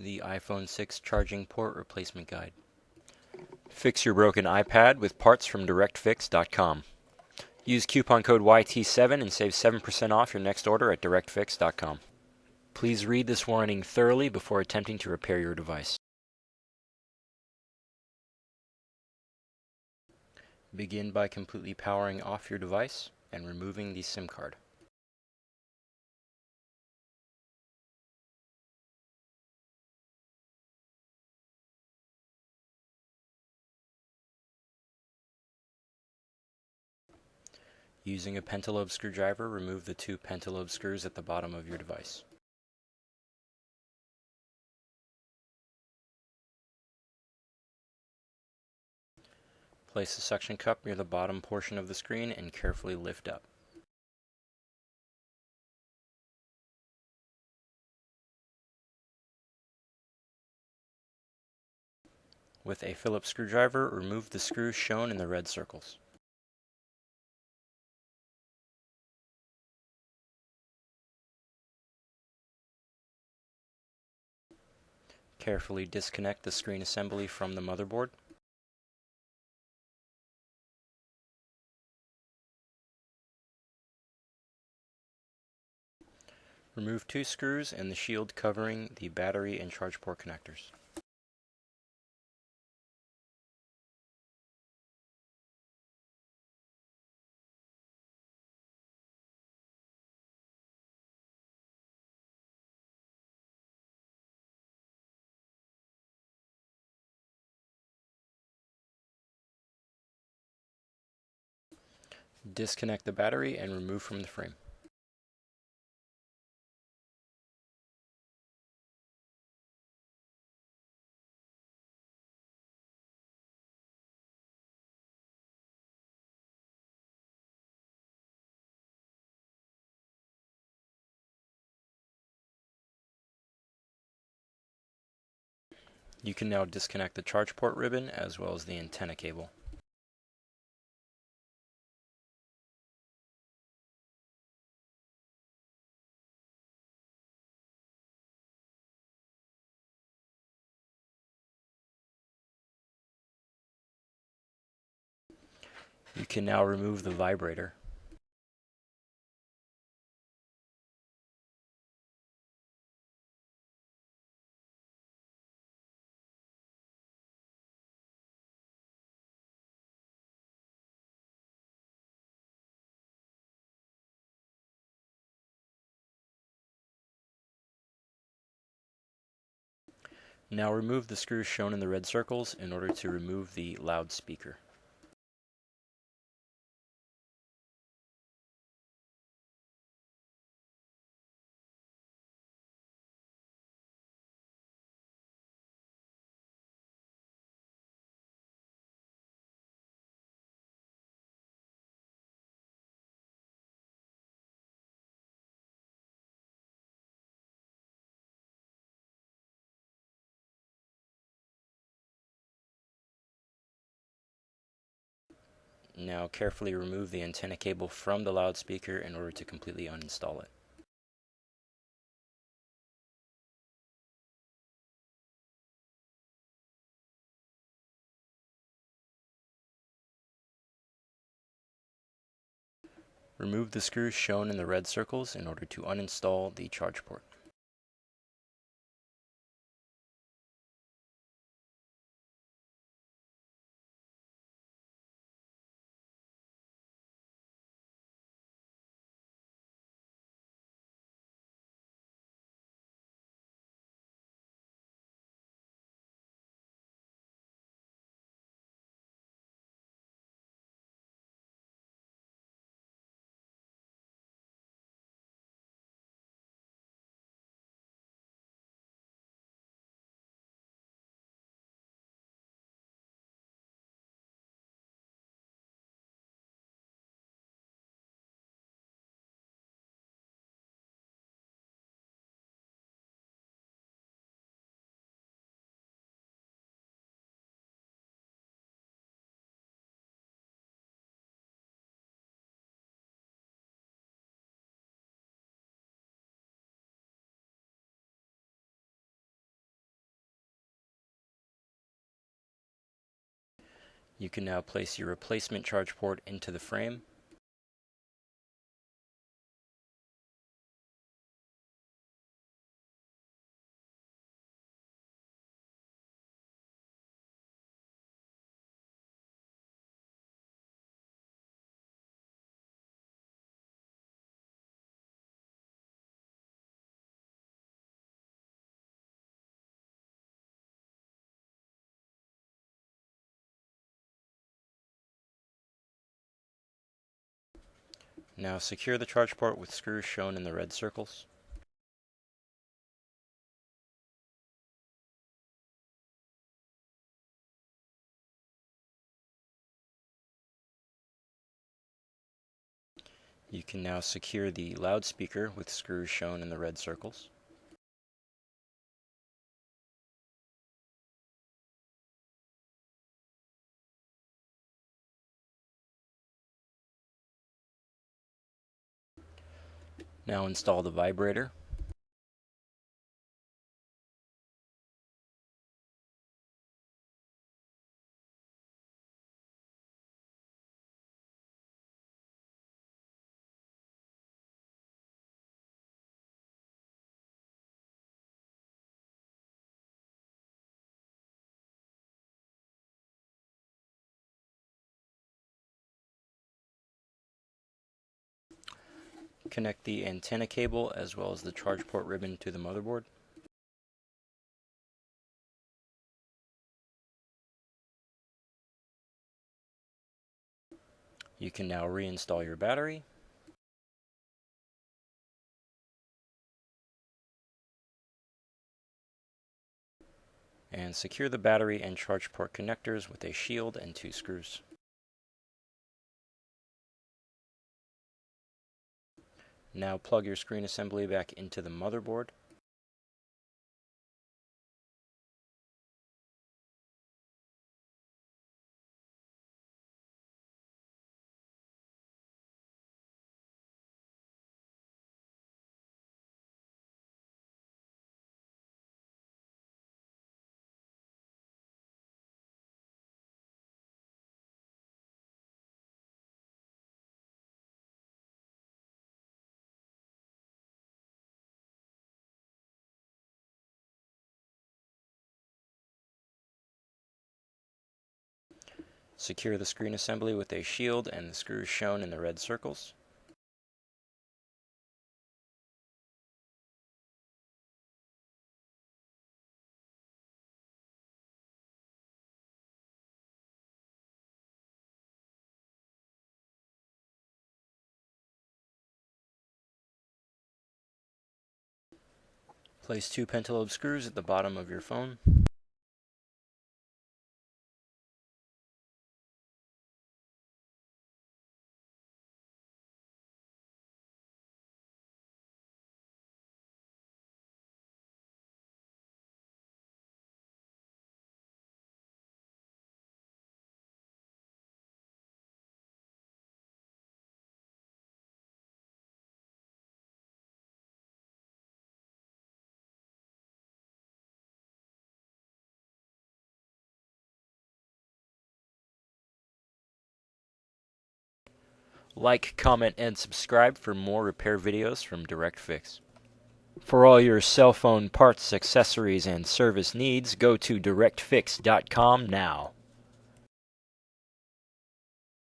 The iPhone 6 Charging Port Replacement Guide. Fix your broken iPad with parts from DirectFix.com. Use coupon code YT7 and save 7% off your next order at DirectFix.com. Please read this warning thoroughly before attempting to repair your device. Begin by completely powering off your device and removing the SIM card. Using a pentalobe screwdriver, remove the two pentalobe screws at the bottom of your device. Place the suction cup near the bottom portion of the screen and carefully lift up. With a Phillips screwdriver, remove the screws shown in the red circles. Carefully disconnect the screen assembly from the motherboard. Remove two screws and the shield covering the battery and charge port connectors. Disconnect the battery and remove from the frame. You can now disconnect the charge port ribbon as well as the antenna cable. You can now remove the vibrator. Now remove the screws shown in the red circles in order to remove the loudspeaker. Now carefully remove the antenna cable from the loudspeaker in order to completely uninstall it. Remove the screws shown in the red circles in order to uninstall the charge port. You can now place your replacement charge port into the frame. Now secure the charge port with screws shown in the red circles. You can now secure the loudspeaker with screws shown in the red circles. Now install the vibrator. Connect the antenna cable as well as the charge port ribbon to the motherboard. You can now reinstall your battery. And secure the battery and charge port connectors with a shield and 2 screws. Now plug your screen assembly back into the motherboard. Secure the screen assembly with a shield and the screws shown in the red circles. Place 2 pentalobe screws at the bottom of your phone. Like, comment, and subscribe for more repair videos from DirectFix. For all your cell phone parts, accessories, and service needs, go to DirectFix.com now.